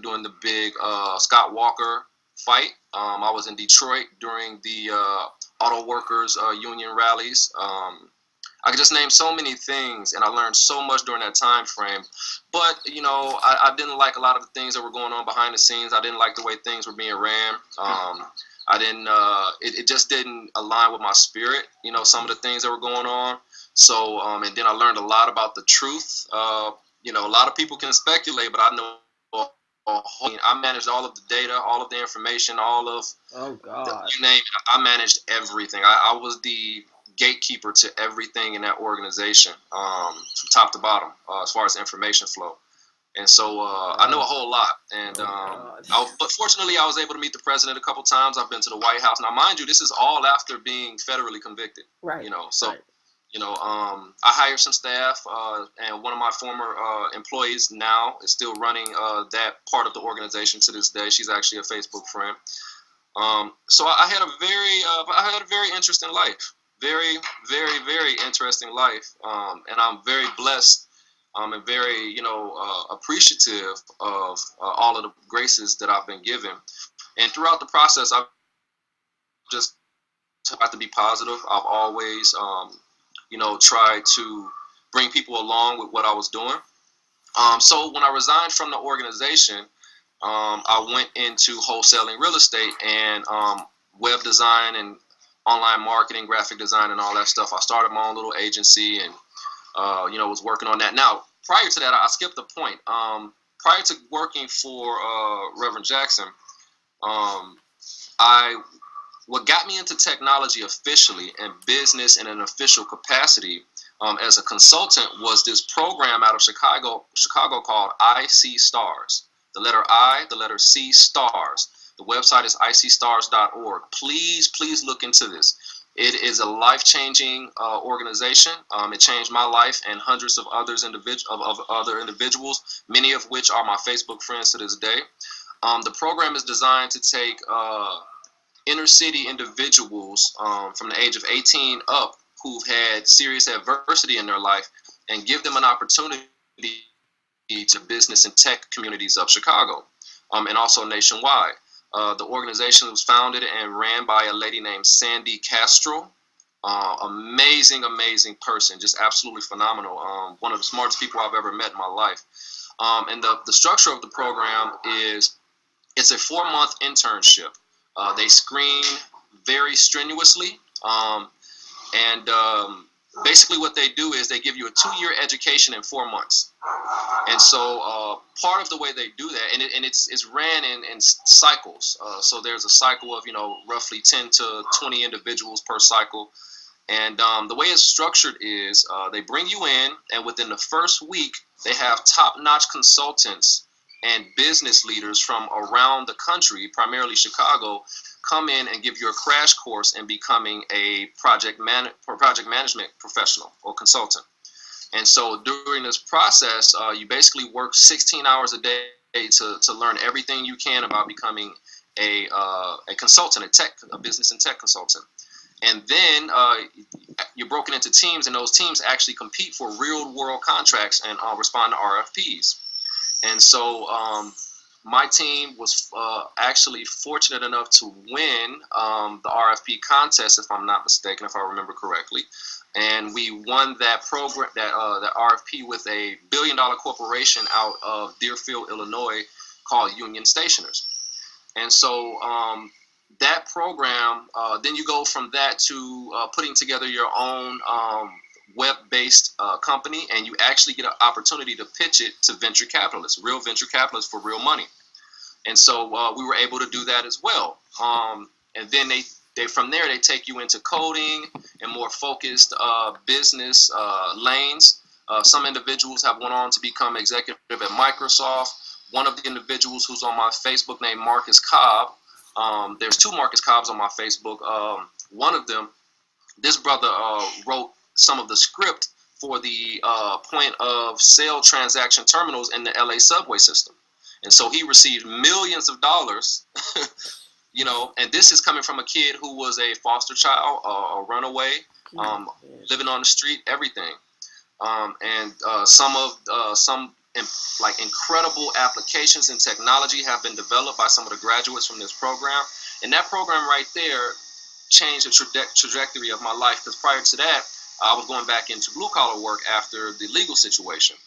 during the big Scott Walker fight. I was in Detroit during the auto workers union rallies. I could just name so many things, and I learned so much during that time frame. But I didn't like a lot of the things that were going on behind the scenes. I didn't like the way things were being ran. I didn't. It just didn't align with my spirit. Some of the things that were going on. So, and then I learned a lot about the truth. A lot of people can speculate, but I know. I managed all of the data, all of the information, all of you name it. I managed everything. I was the gatekeeper to everything in that organization, from top to bottom, as far as information flow. And so I know a whole lot. And but fortunately, I was able to meet the president a couple times. I've been to the White House. Now, mind you, this is all after being federally convicted. Right. I hired some staff, and one of my former employees now is still running that part of the organization to this day. She's actually a Facebook friend. So I had a very interesting life, very, very, very interesting life, and I'm very blessed and very, appreciative of all of the graces that I've been given. And throughout the process, I've just tried to be positive. I've always try to bring people along with what I was doing. So when I resigned from the organization, I went into wholesaling real estate and web design and online marketing, graphic design, and all that stuff. I started my own little agency and, was working on that. Now, prior to that, I skipped a point. Prior to working for Reverend Jackson, what got me into technology officially and business in an official capacity as a consultant was this program out of Chicago called IC Stars. The letter I, the letter C, Stars. The website is icstars.org. Please look into this. It is a life-changing organization. It changed my life and hundreds of other individuals, many of which are my Facebook friends to this day. The program is designed to take inner city individuals from the age of 18 up who've had serious adversity in their life and give them an opportunity to business and tech communities of Chicago and also nationwide. The organization was founded and ran by a lady named Sandy Castro. Amazing person, just absolutely phenomenal. One of the smartest people I've ever met in my life. And the structure of the program is it's a 4-month internship. They screen very strenuously, and basically what they do is they give you a 2-year education in 4 months. And so part of the way they do that, and it's ran in cycles. So there's a cycle of roughly 10 to 20 individuals per cycle. And the way it's structured is they bring you in, and within the first week they have top-notch consultants and business leaders from around the country, primarily Chicago, come in and give you a crash course in becoming a project management professional or consultant. And so during this process, you basically work 16 hours a day to learn everything you can about becoming a consultant, a business and tech consultant. And then you're broken into teams, and those teams actually compete for real-world contracts and respond to RFPs. And so my team was actually fortunate enough to win the RFP contest, if I'm not mistaken, if I remember correctly. And we won that program, that RFP with a $1 billion corporation out of Deerfield, Illinois, called Union Stationers. And so that program, then you go from that to putting together your own web-based company, and you actually get an opportunity to pitch it to venture capitalists, real venture capitalists for real money. And so we were able to do that as well. And then they from there, they take you into coding and more focused business lanes. Some individuals have went on to become executive at Microsoft. One of the individuals who's on my Facebook named Marcus Cobb. There's 2 Marcus Cobbs on my Facebook. One of them, this brother wrote some of the script for the point of sale transaction terminals in the LA subway system. And so he received millions of dollars, and this is coming from a kid who was a foster child, a runaway, living on the street, everything. And some like incredible applications in technology have been developed by some of the graduates from this program. And that program right there changed the trajectory of my life, because prior to that, I was going back into blue collar work after the legal situation.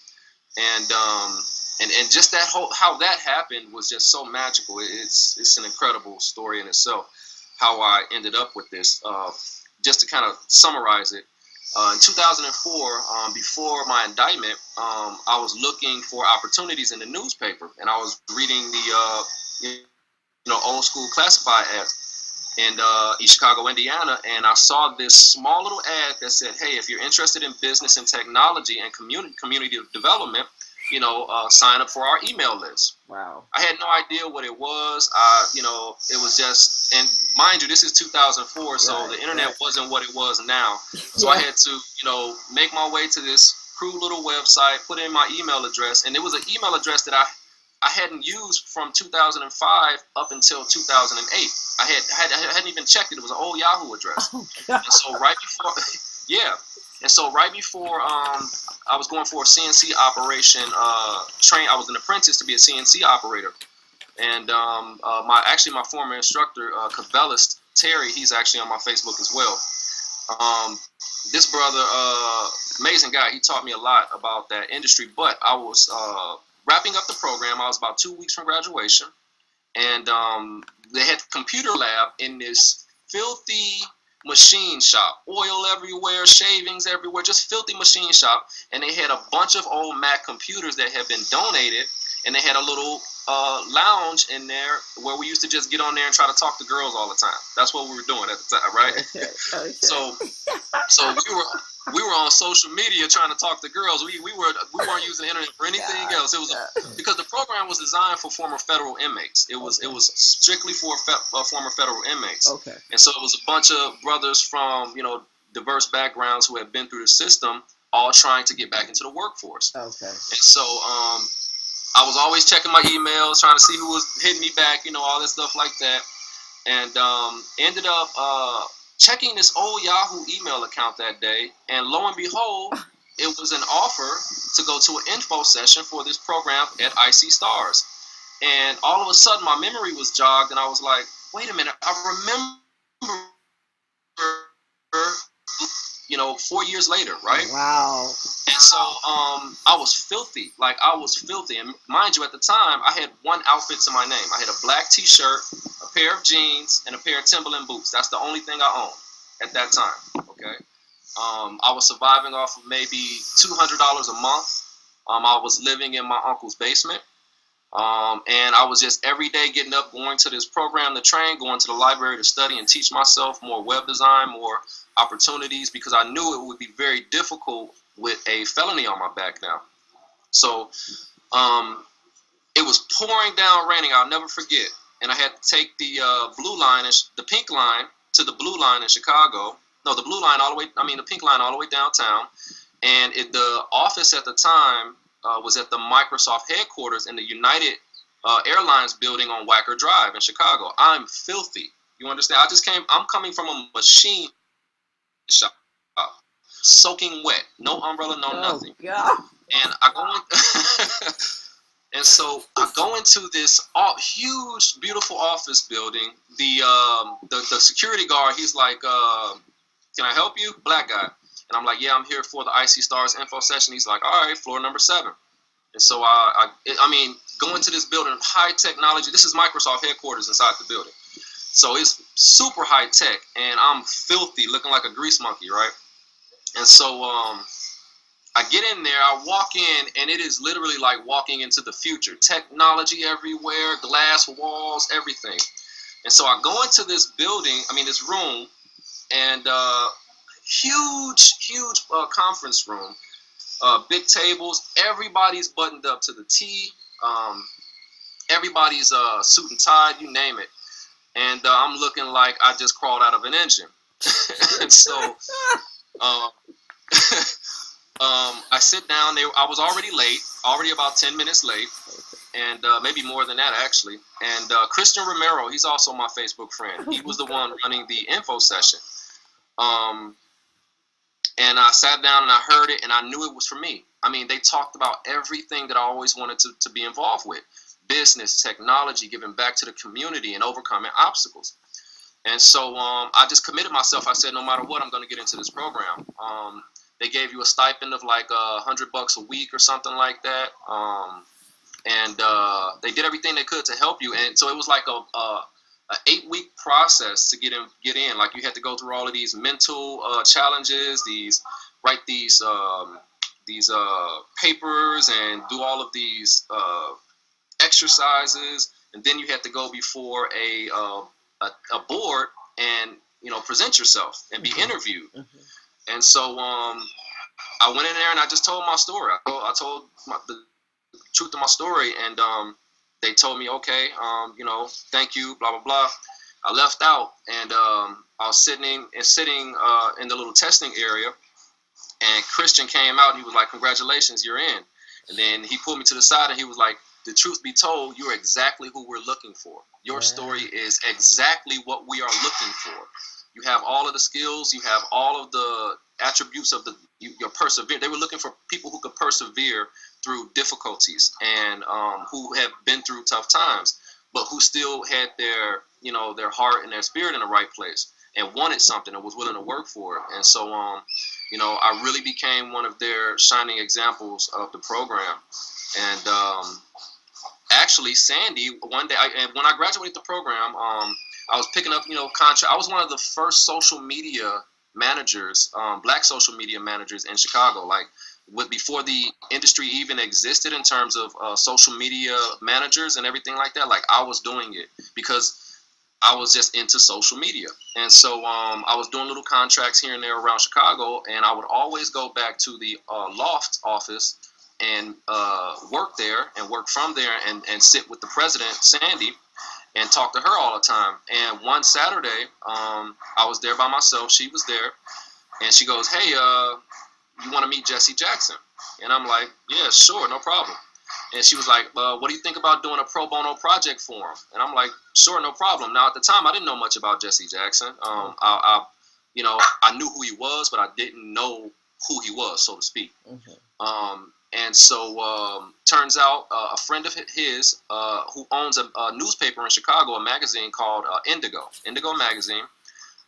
And just that whole, how that happened was just so magical. It's an incredible story in itself, how I ended up with this. Just to kind of summarize it, in 2004, before my indictment, I was looking for opportunities in the newspaper, and I was reading the old school classified ads in East Chicago, Indiana, and I saw this small little ad that said, "Hey, if you're interested in business and technology and community development, sign up for our email list." Wow. I had no idea what it was. It was just, and mind you, this is 2004, so the internet wasn't what it was now. So I had to, make my way to this crude little website, put in my email address, and it was an email address that I hadn't used from 2005 up until 2008. I hadn't even checked it. It was an old Yahoo address. Oh, God. And so right before, And so right before I was going for a CNC operation train, I was an apprentice to be a CNC operator. And my former instructor, Cavellis Terry, he's actually on my Facebook as well. This brother, amazing guy, he taught me a lot about that industry. But I was wrapping up the program. I was about 2 weeks from graduation. And they had computer lab in this filthy machine shop, oil everywhere, shavings everywhere, just filthy machine shop. And they had a bunch of old Mac computers that had been donated, and they had a little lounge in there where we used to just get on there and try to talk to girls all the time. That's what we were doing at the time, right? Okay. So we were on social media trying to talk to girls. We weren't using the internet for anything else. It was because the program was designed for former federal inmates. It was strictly for former federal inmates. Okay. And so it was a bunch of brothers from diverse backgrounds who had been through the system, all trying to get back into the workforce. Okay. And so I was always checking my emails, trying to see who was hitting me back, all that stuff like that. And ended up checking this old Yahoo email account that day, and lo and behold, it was an offer to go to an info session for this program at IC Stars. And all of a sudden, my memory was jogged, and I was like, wait a minute, I remember 4 years later, right? Wow. And so I was filthy. And mind you, at the time, I had one outfit to my name. I had a black T-shirt, a pair of jeans, and a pair of Timberland boots. That's the only thing I owned at that time, okay? I was surviving off of maybe $200 a month. I was living in my uncle's basement. And I was just every day getting up, going to this program to train, going to the library to study and teach myself more web design, more opportunities, because I knew it would be very difficult with a felony on my back now. So it was pouring down raining, I'll never forget. And I had to take the the pink line to the blue line in Chicago. No, the blue line the pink line all the way downtown. And the office at the time was at the Microsoft headquarters in the United Airlines building on Wacker Drive in Chicago. I'm filthy. You understand? I'm coming from a machine shop, soaking wet, no umbrella, no nothing. God. And I go in, and so I go into this huge, beautiful office building. The security guard, he's like, "Can I help you?" Black guy. And I'm like, "Yeah, I'm here for the IC Stars info session." He's like, "All right, floor number 7. And so I go into this building, high technology. This is Microsoft headquarters inside the building. So it's super high tech, and I'm filthy, looking like a grease monkey, right? And so I get in there, I walk in, and it is literally like walking into the future. Technology everywhere, glass walls, everything. And so I go into this building, this room, and huge conference room, big tables, everybody's buttoned up to the T, everybody's suit and tied, you name it. And I'm looking like I just crawled out of an engine. And so I sit down. I was already late, already about 10 minutes late, and maybe more than that, actually. And Christian Romero, he's also my Facebook friend. He was the one running the info session. And I sat down and I heard it, and I knew it was for me. I mean, they talked about everything that I always wanted to be involved with: business, technology, giving back to the community, and overcoming obstacles. And so I just committed myself. I said, no matter what, I'm going to get into this program. They gave you a stipend of like $100 a week or something like that. And they did everything they could to help you. And so it was like a 8-week process to get in. Like, you had to go through all of these mental challenges, write these papers, and do all of these exercises, and then you had to go before a board and, you know, present yourself and be interviewed. And so I went in there and I just told my story. I told the truth of my story, and they told me, okay, you know, thank you, blah blah blah. I left out, and I was sitting in the little testing area, and Christian came out and he was like, congratulations, you're in. And then he pulled me to the side and he was like, the truth be told, you're exactly who we're looking for. Your story is exactly what we are looking for. You have all of the skills. You have all of the attributes of your persevere. They were looking for people who could persevere through difficulties, and who have been through tough times, but who still had their heart and their spirit in the right place, and wanted something and was willing to work for it. And so, you know, I really became one of their shining examples of the program. And actually, Sandy, one day, when I graduated the program, I was picking up, you know, contract. I was one of the first social media managers, black social media managers in Chicago. Like, before the industry even existed in terms of social media managers and everything like that. Like, I was doing it because I was just into social media. And so I was doing little contracts here and there around Chicago, and I would always go back to the Loft office and work there and work from there, and sit with the president, Sandy, and talk to her all the time. And one Saturday, I was there by myself. She was there, and she goes, hey, you want to meet Jesse Jackson? And I'm like, yeah, sure, no problem. And she was like, what do you think about doing a pro bono project for him? And I'm like, sure, no problem. Now, at the time, I didn't know much about Jesse Jackson. I knew who he was, but I didn't know who he was, so to speak. And so turns out a friend of his who owns a newspaper in Chicago, a magazine called Indigo Magazine.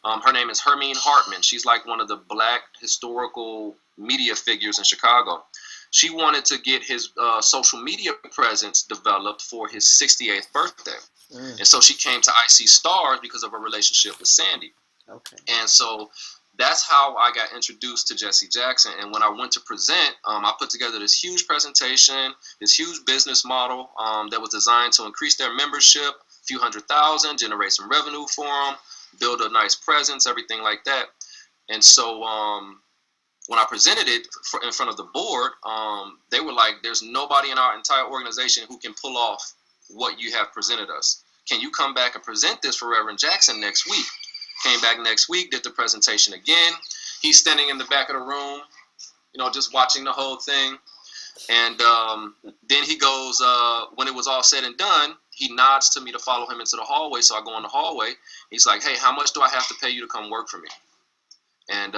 Her name is Hermine Hartman. She's like one of the black historical media figures in Chicago. She wanted to get his social media presence developed for his 68th birthday. And so she came to IC Stars because of her relationship with Sandy. And so that's how I got introduced to Jesse Jackson. And when I went to present, I put together this huge presentation, this huge business model that was designed to increase their membership, a few 100,000, generate some revenue for them, build a nice presence, everything like that. And so when I presented it in front of the board, they were like, there's nobody in our entire organization who can pull off what you have presented us. Can you come back and present this for Reverend Jackson next week? Came back next week, did the presentation again. He's standing in the back of the room, you know, just watching the whole thing. And then he goes, when it was all said and done, he nods to me to follow him into the hallway. So I go in the hallway. He's like, hey, how much do I have to pay you to come work for me? And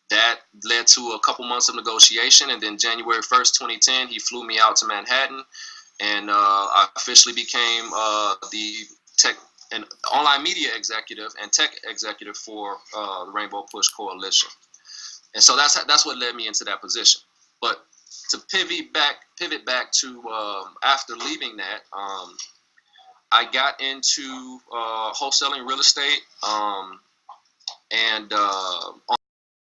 that led to a couple months of negotiation. And then January 1st, 2010, he flew me out to Manhattan. And I officially became the tech and online media executive and tech executive for the Rainbow Push Coalition. And so that's what led me into that position. But to pivot back to after leaving that, I got into wholesaling real estate, and